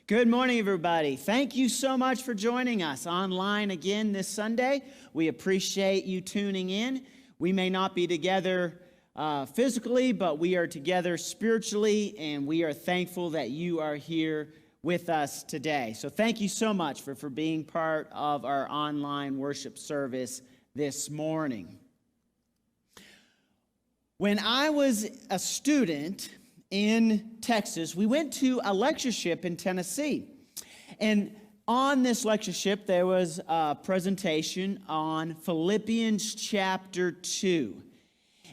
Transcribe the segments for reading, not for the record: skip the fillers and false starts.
Good morning, everybody. Thank you so much for joining us online again this Sunday. We appreciate you tuning in. We may not be together physically, but we are together spiritually, and we are thankful that you are here with us today. So thank you so much for being part of our online worship service this morning. When I was a student in Texas, we went to a lectureship in Tennessee. And on this lectureship, there was a presentation on Philippians chapter 2.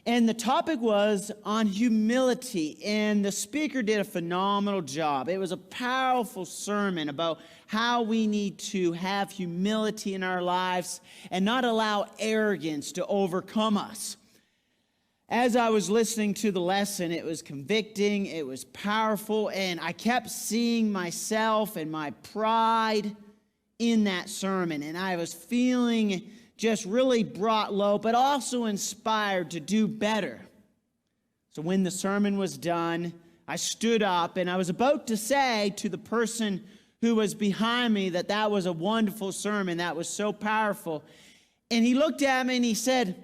And the topic was on humility, and the speaker did a phenomenal job. It was a powerful sermon about how we need to have humility in our lives and not allow arrogance to overcome us. As I was listening to the lesson, it was convicting, it was powerful, and I kept seeing myself and my pride in that sermon. And I was feeling just really brought low, but also inspired to do better. So when the sermon was done, I stood up and I was about to say to the person who was behind me that was a wonderful sermon, that was so powerful. And he looked at me and he said,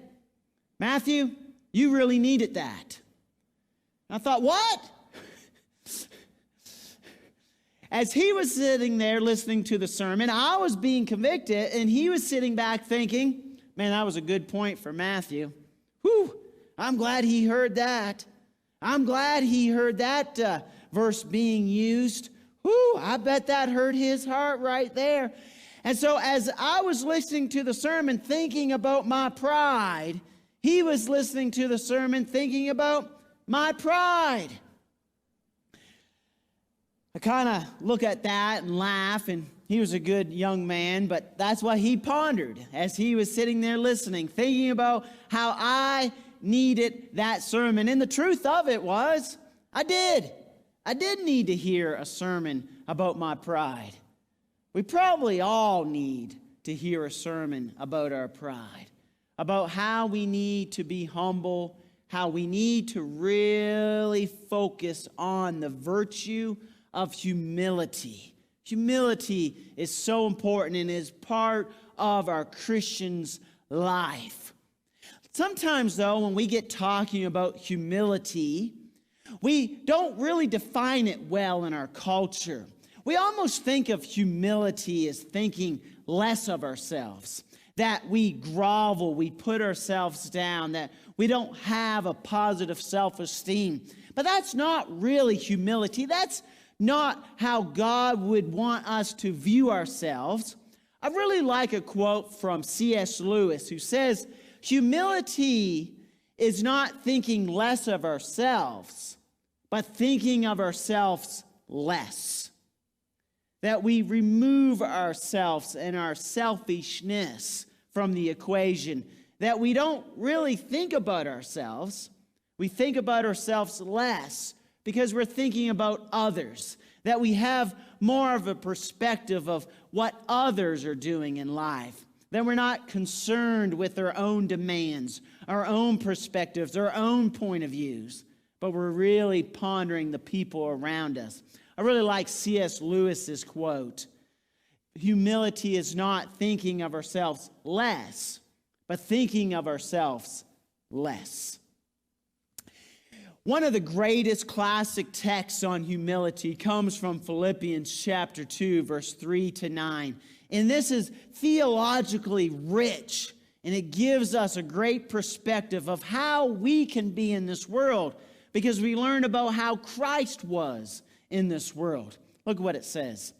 "Matthew, you really needed that." And I thought, what? As he was sitting there listening to the sermon, I was being convicted, and he was sitting back thinking, man, that was a good point for Matthew. Whew, I'm glad he heard that. I'm glad he heard that verse being used. Whew, I bet that hurt his heart right there. And so as I was listening to the sermon thinking about my pride, he was listening to the sermon thinking about my pride. I kind of look at that and laugh, and he was a good young man, but that's what he pondered as he was sitting there listening, thinking about how I needed that sermon. And the truth of it was, I did need to hear a sermon about my pride. We probably all need to hear a sermon about our pride, about how we need to be humble, how we need to really focus on the virtue of humility. Humility is so important and is part of our Christian's life. Sometimes, though, when we get talking about humility, we don't really define it well in our culture. We almost think of humility as thinking less of ourselves, that we grovel, we put ourselves down, that we don't have a positive self-esteem. But that's not really humility. That's not how God would want us to view ourselves. I really like a quote from C.S. Lewis, who says, humility is not thinking less of ourselves, but thinking of ourselves less. That we remove ourselves and our selfishness from the equation, that we don't really think about ourselves. We think about ourselves less because we're thinking about others, that we have more of a perspective of what others are doing in life, that we're not concerned with our own demands, our own perspectives, our own point of views, but we're really pondering the people around us. I really like C.S. Lewis's quote. Humility is not thinking of ourselves less, but thinking of ourselves less. One of the greatest classic texts on humility comes from Philippians chapter 2, verse 3 to 9. And this is theologically rich, and it gives us a great perspective of how we can be in this world, because we learn about how Christ was in this world. Look what it says.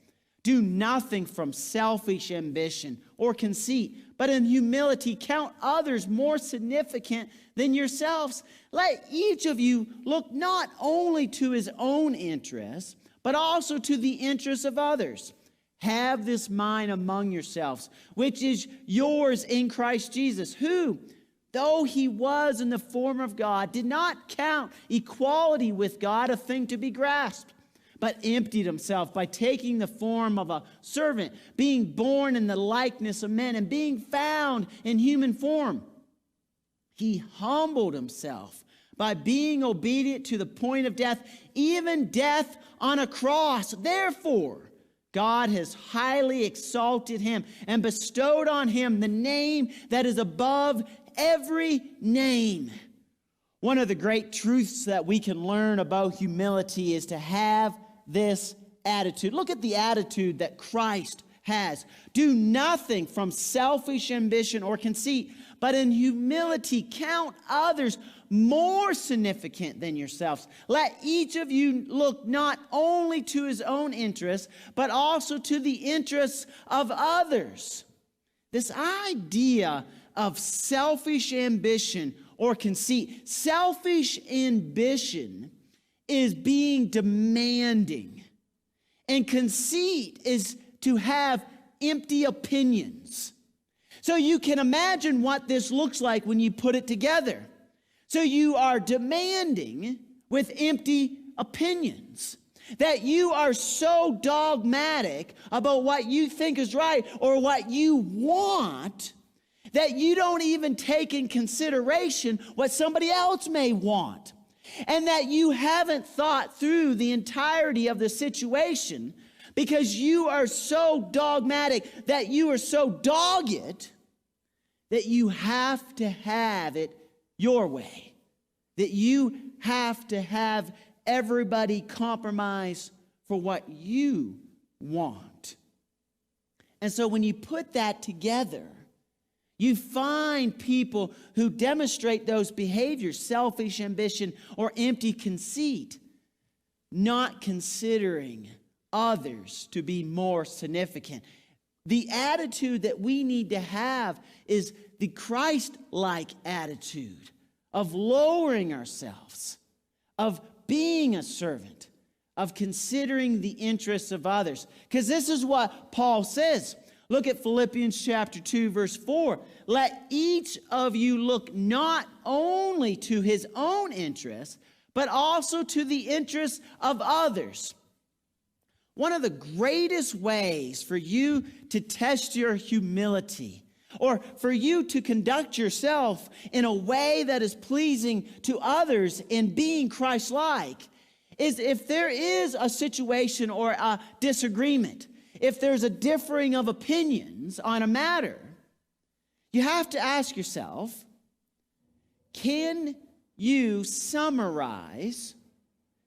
Do nothing from selfish ambition or conceit, but in humility count others more significant than yourselves. Let each of you look not only to his own interests, but also to the interests of others. Have this mind among yourselves, which is yours in Christ Jesus, who, though he was in the form of God, did not count equality with God a thing to be grasped, but emptied himself by taking the form of a servant, being born in the likeness of men, and being found in human form. He humbled himself by being obedient to the point of death, even death on a cross. Therefore, God has highly exalted him and bestowed on him the name that is above every name. One of the great truths that we can learn about humility is to have this attitude. Look at the attitude that Christ has. Do nothing from selfish ambition or conceit, but in humility count others more significant than yourselves. Let each of you look not only to his own interests, but also to the interests of others. This idea of selfish ambition or conceit. Selfish ambition is being demanding, and conceit is to have empty opinions. So you can imagine what this looks like when you put it together. So you are demanding with empty opinions. That you are so dogmatic about what you think is right or what you want that you don't even take in consideration what somebody else may want. And that you haven't thought through the entirety of the situation because you are so dogmatic, that you are so dogged that you have to have it your way. That you have to have everybody compromise for what you want. And so when you put that together, you find people who demonstrate those behaviors, selfish ambition or empty conceit, not considering others to be more significant. The attitude that we need to have is the Christ-like attitude of lowering ourselves, of being a servant, of considering the interests of others. Because this is what Paul says. Look at Philippians chapter 2, verse 4. Let each of you look not only to his own interests, but also to the interests of others. One of the greatest ways for you to test your humility, or for you to conduct yourself in a way that is pleasing to others in being Christ-like, is if there is a situation or a disagreement, if there's a differing of opinions on a matter, you have to ask yourself, can you summarize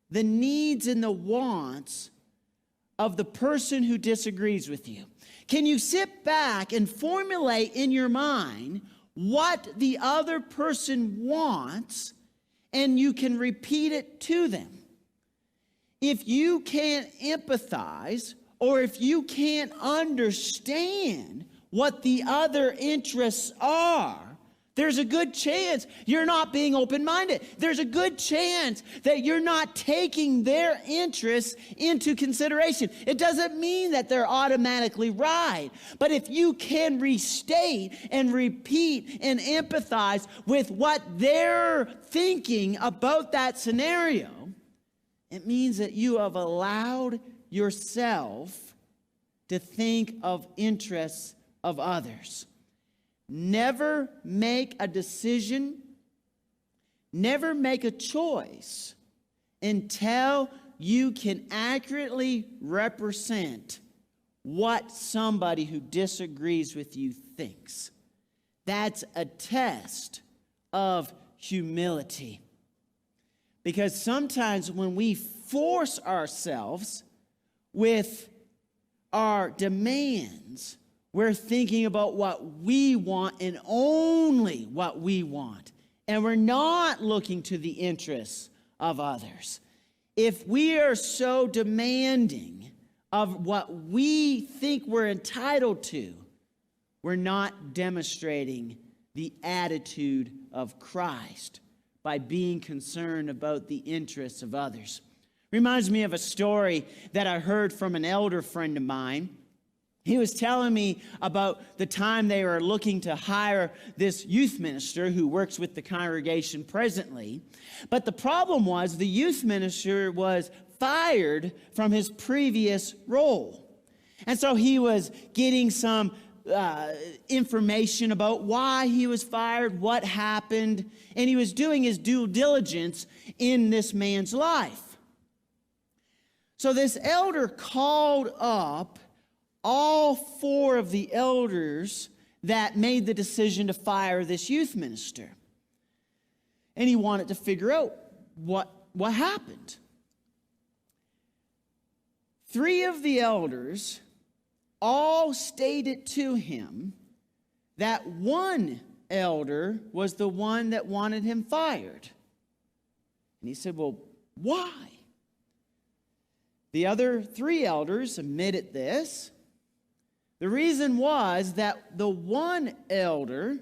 the needs and the wants of the person who disagrees with you? Can you sit back and formulate in your mind what the other person wants, and you can repeat it to them? If you can't empathize, or if you can't understand what the other interests are, there's a good chance you're not being open-minded. There's a good chance that you're not taking their interests into consideration. It doesn't mean that they're automatically right. But if you can restate and repeat and empathize with what they're thinking about that scenario, it means that you have allowed yourself to think of interests of others. Never make a decision, never make a choice until you can accurately represent what somebody who disagrees with you thinks. That's a test of humility. Because sometimes when we force ourselves with our demands, we're thinking about what we want and only what we want. And we're not looking to the interests of others. If we are so demanding of what we think we're entitled to, we're not demonstrating the attitude of Christ by being concerned about the interests of others. Reminds me of a story that I heard from an elder friend of mine. He was telling me about the time they were looking to hire this youth minister who works with the congregation presently. But the problem was the youth minister was fired from his previous role. And so he was getting some information about why he was fired, what happened, and he was doing his due diligence in this man's life. So this elder called up all 4 of the elders that made the decision to fire this youth minister. And he wanted to figure out what happened. 3 of the elders all stated to him that one elder was the one that wanted him fired. And he said, well, why? The other 3 elders admitted this. The reason was that the one elder,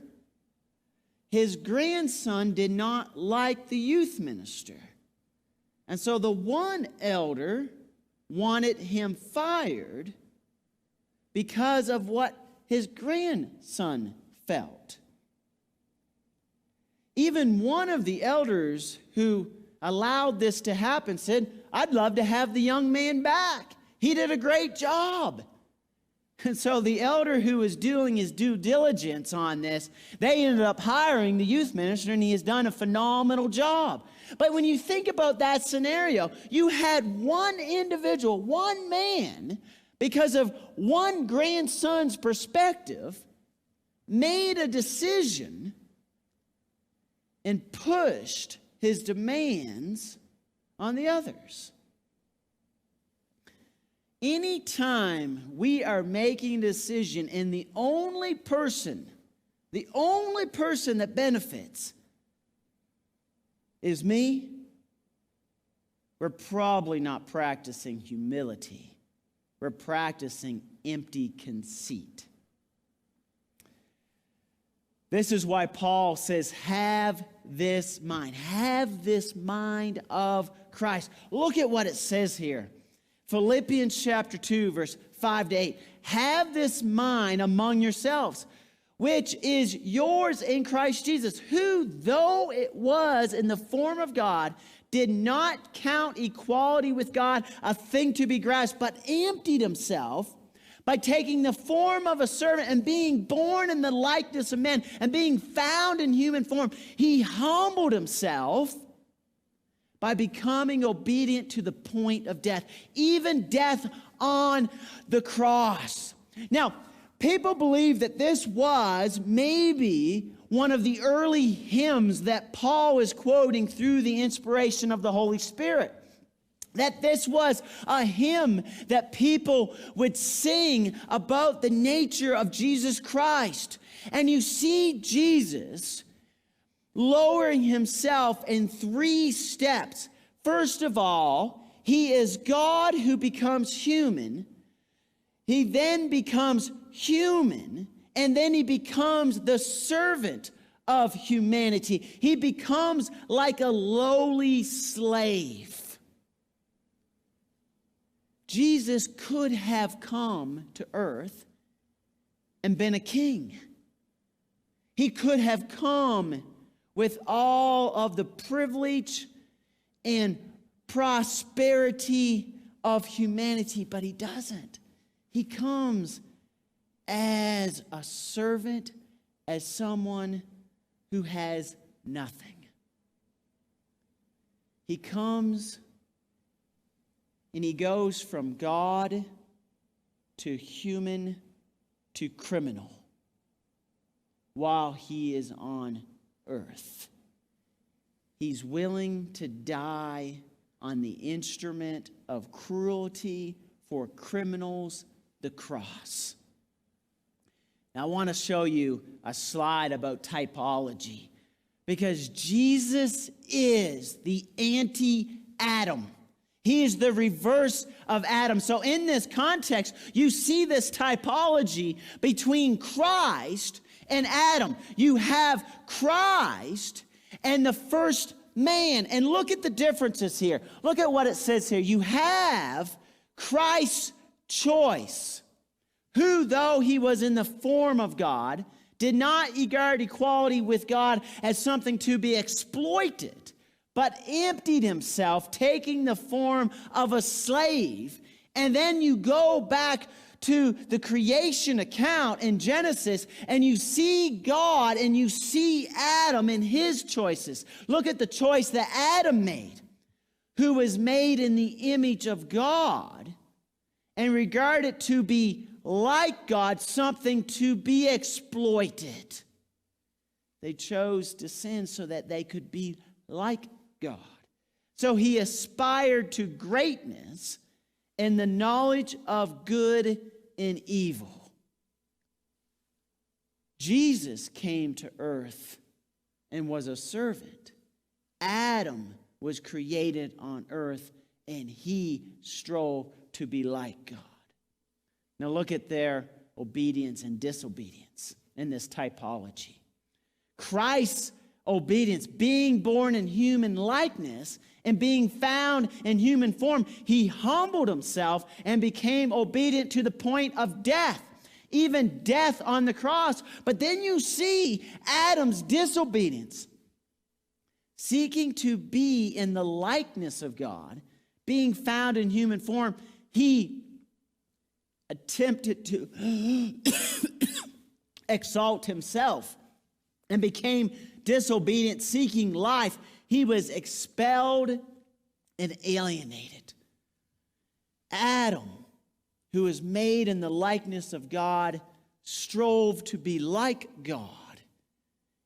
his grandson did not like the youth minister. And so the one elder wanted him fired because of what his grandson felt. Even one of the elders who allowed this to happen said, I'd love to have the young man back. He did a great job. And so the elder who was doing his due diligence on this, they ended up hiring the youth minister, and he has done a phenomenal job. But when you think about that scenario, you had one individual, one man, because of one grandson's perspective, made a decision and pushed his demands on the others. Anytime we are making a decision and the only person that benefits is me, we're probably not practicing humility. We're practicing empty conceit. This is why Paul says, have this mind. Have this mind of Christ. Look at what it says here. Philippians chapter 2, verse 5 to 8. Have this mind among yourselves, which is yours in Christ Jesus, who, though it was in the form of God, did not count equality with God a thing to be grasped, but emptied himself by taking the form of a servant and being born in the likeness of men and being found in human form. He humbled himself by becoming obedient to the point of death, even death on the cross. Now, people believe that this was maybe one of the early hymns that Paul is quoting through the inspiration of the Holy Spirit. That this was a hymn that people would sing about the nature of Jesus Christ. And you see Jesus lowering himself in 3 steps. First of all, he is God who becomes human. He then becomes human, and then he becomes the servant of humanity. He becomes like a lowly slave. Jesus could have come to earth and been a king. He could have come with all of the privilege and prosperity of humanity, but he doesn't. He comes as a servant, as someone who has nothing. He comes and he goes from God to human to criminal while he is on earth. He's willing to die on the instrument of cruelty for criminals, the cross. Now, I want to show you a slide about typology, because Jesus is the anti-Adam. He is the reverse of Adam. So in this context, you see this typology between Christ and Adam. You have Christ and the first man. And look at the differences here. Look at what it says here. You have Christ's choice, who, though he was in the form of God, did not regard equality with God as something to be exploited, but emptied himself, taking the form of a slave. And then you go back to the creation account in Genesis, and you see God and you see Adam and his choices. Look at the choice that Adam made. who was made in the image of God, and regard it to be like God, something to be exploited. They chose to sin so that they could be like God. So he aspired to greatness in the knowledge of good and evil. Jesus came to earth and was a servant. Adam was created on earth, and he strove to be like God. Now look at their obedience and disobedience in this typology. Christ's obedience, being born in human likeness and being found in human form, he humbled himself and became obedient to the point of death, even death on the cross. But then you see Adam's disobedience, seeking to be in the likeness of God, being found in human form. He attempted to exalt himself and became disobedient, seeking life. He was expelled and alienated. Adam, who was made in the likeness of God, strove to be like God,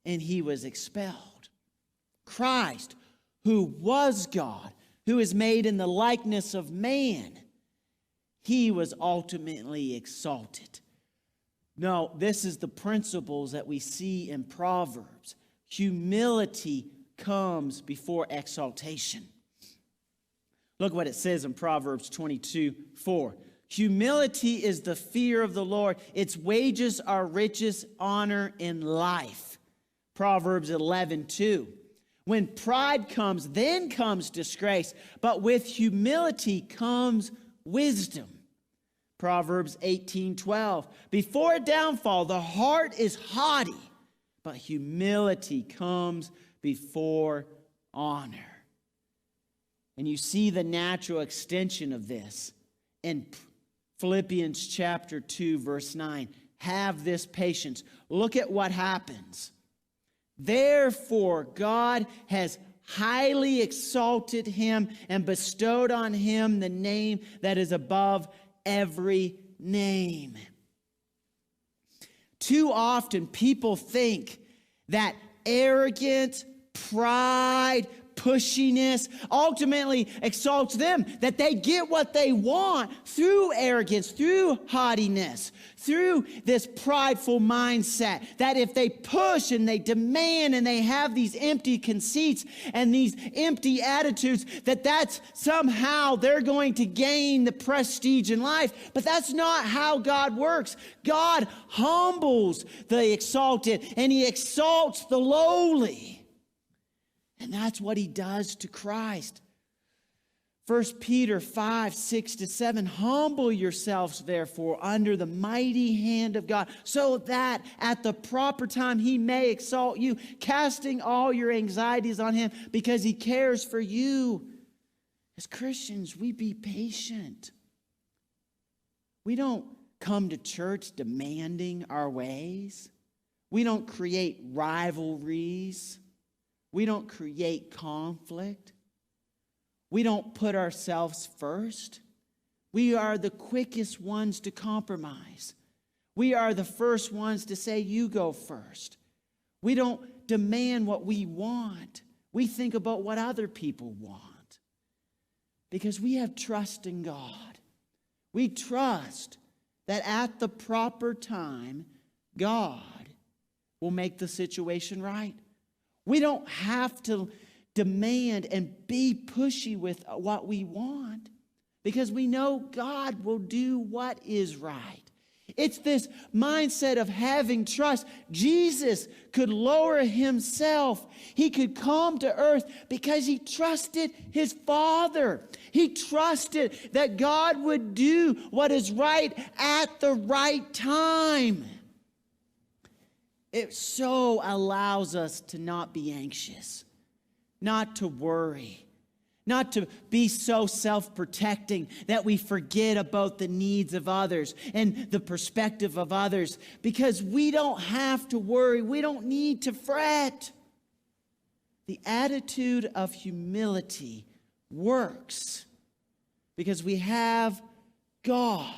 and he was expelled. Christ, who was God, who is made in the likeness of man, he was ultimately exalted. No, this is the principles that we see in Proverbs. Humility comes before exaltation. Look what it says in Proverbs 22:4. Humility is the fear of the Lord. Its wages are riches, honor, and life. Proverbs 11:2. When pride comes, then comes disgrace, but with humility comes wisdom. Proverbs 18:12. Before a downfall, the heart is haughty, but humility comes before honor. And you see the natural extension of this in Philippians chapter 2, verse 9. Have this patience. Look at what happens. Therefore, God has highly exalted him and bestowed on him the name that is above every name. Too often people think that arrogance, pride, pushiness ultimately exalts them, that they get what they want through arrogance, through haughtiness, through this prideful mindset, that if they push and they demand and they have these empty conceits and these empty attitudes, that's somehow they're going to gain the prestige in life. But that's not how God works. God humbles the exalted and he exalts the lowly. And that's what he does to Christ. 1 Peter 5:6-7. Humble yourselves, therefore, under the mighty hand of God, so that at the proper time he may exalt you, casting all your anxieties on him because he cares for you. As Christians, we be patient. We don't come to church demanding our ways. We don't create rivalries. We don't create conflict. We don't put ourselves first. We are the quickest ones to compromise. We are the first ones to say, you go first. We don't demand what we want. We think about what other people want. Because we have trust in God. We trust that at the proper time, God will make the situation right. We don't have to demand and be pushy with what we want because we know God will do what is right. It's this mindset of having trust. Jesus could lower himself. He could come to earth because he trusted his Father. He trusted that God would do what is right at the right time. It so allows us to not be anxious, not to worry, not to be so self-protecting that we forget about the needs of others and the perspective of others, because we don't have to worry. We don't need to fret. The attitude of humility works because we have God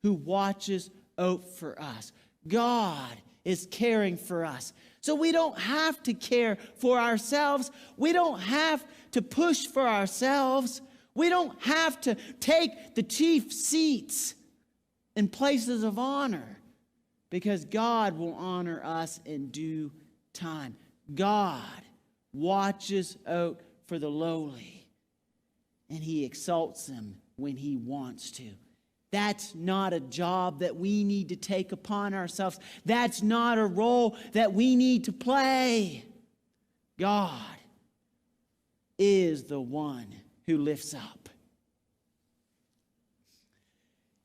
who watches out for us. God is caring for us. So we don't have to care for ourselves. We don't have to push for ourselves. We don't have to take the chief seats in places of honor because God will honor us in due time. God watches out for the lowly and he exalts them when he wants to. That's not a job that we need to take upon ourselves. That's not a role that we need to play. God is the one who lifts up.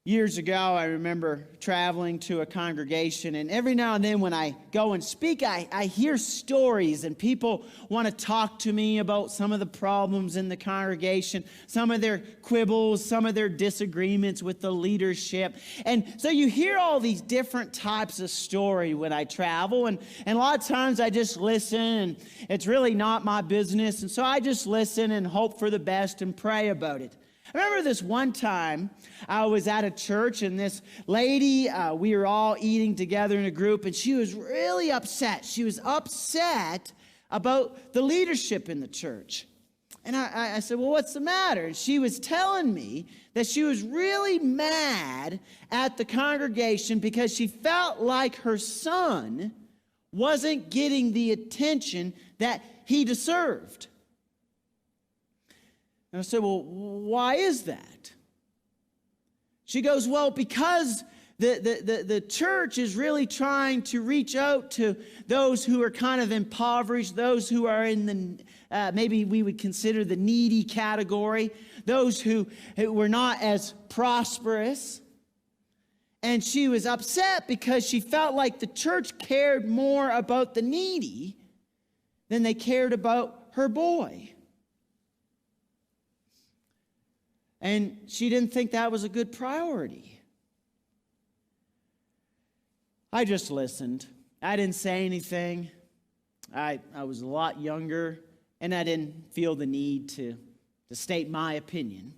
Years ago, I remember traveling to a congregation, and every now and then when I go and speak, I hear stories, and people want to talk to me about some of the problems in the congregation, some of their quibbles, some of their disagreements with the leadership. And so you hear all these different types of story when I travel, and a lot of times I just listen, and it's really not my business, and so I just listen and hope for the best and pray about it. I remember this one time I was at a church and this lady, we were all eating together in a group and she was really upset. She was upset about the leadership in the church. And I said, well, what's the matter? And she was telling me that she was really mad at the congregation because she felt like her son wasn't getting the attention that he deserved. And I said, well, why is that? She goes, well, because the church is really trying to reach out to those who are kind of impoverished, those who are in the, maybe we would consider the needy category, those who were not as prosperous. And she was upset because she felt like the church cared more about the needy than they cared about her boy. And she didn't think that was a good priority. I just listened. I didn't say anything. I was a lot younger, and I didn't feel the need to state my opinion.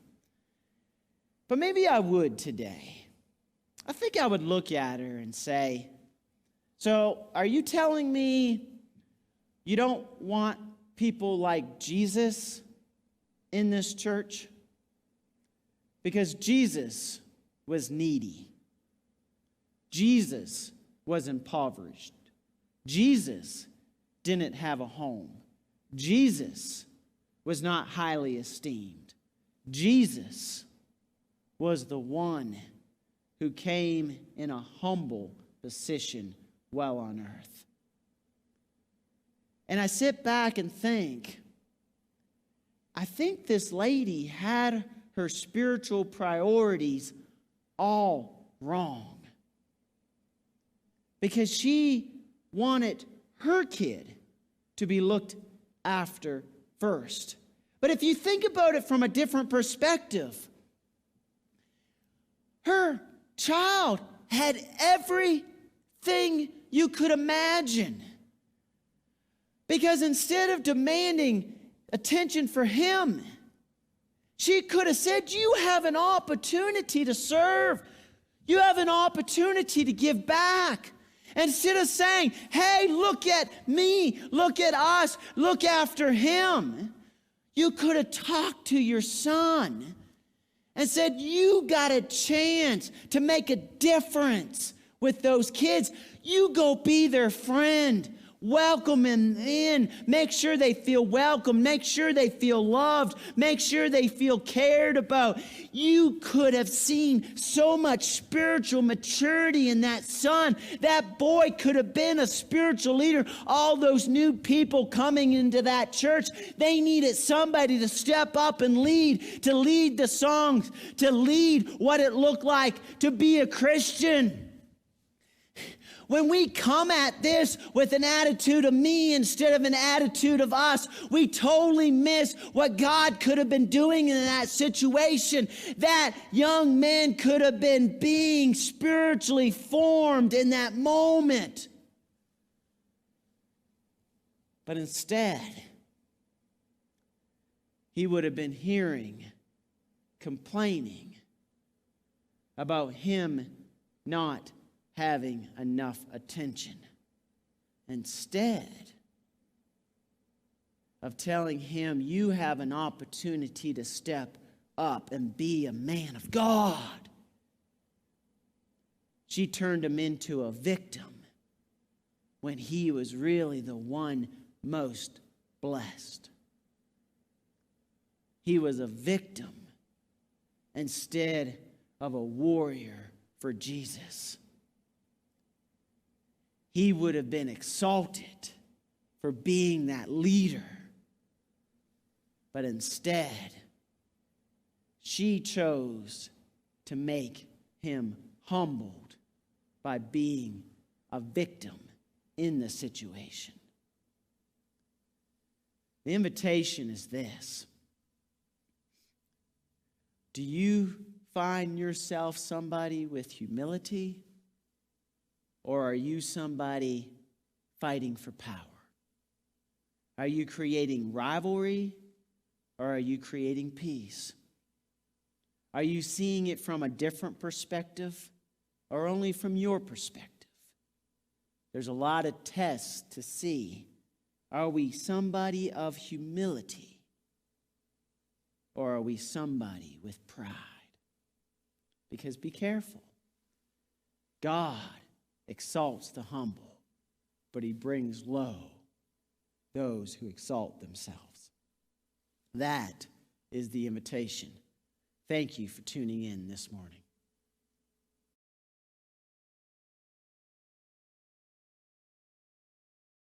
But maybe I would today. I think I would look at her and say, so are you telling me you don't want people like Jesus in this church? Because Jesus was needy. Jesus was impoverished. Jesus didn't have a home. Jesus was not highly esteemed. Jesus was the one who came in a humble position while on earth. And I sit back and think, I think this lady had her spiritual priorities all wrong. Because she wanted her kid to be looked after first. But if you think about it from a different perspective, her child had everything you could imagine. Because instead of demanding attention for him, she could have said, you have an opportunity to serve. You have an opportunity to give back. Instead of saying, hey, look at me, look at us, look after him, you could have talked to your son and said, you got a chance to make a difference with those kids. You go be their friend. Welcome them in. Make sure they feel welcome. Make sure they feel loved. Make sure they feel cared about. You could have seen so much spiritual maturity in that son. That boy could have been a spiritual leader. All those new people coming into that church, they needed somebody to step up and lead, to lead the songs, to lead what it looked like to be a Christian. When we come at this with an attitude of me instead of an attitude of us, we totally miss what God could have been doing in that situation. That young man could have been being spiritually formed in that moment. But instead, he would have been hearing, complaining about him not having enough attention. Instead of telling him, you have an opportunity to step up and be a man of God, she turned him into a victim when he was really the one most blessed. He was a victim instead of a warrior for Jesus. He would have been exalted for being that leader. But instead, she chose to make him humbled by being a victim in the situation. The invitation is this. Do you find yourself somebody with humility? Or are you somebody fighting for power? Are you creating rivalry? Or are you creating peace? Are you seeing it from a different perspective or only from your perspective? There's a lot of tests to see. Are we somebody of humility? Or are we somebody with pride? Because be careful. God exalts the humble, but he brings low those who exalt themselves. That is the invitation. Thank you for tuning in this morning.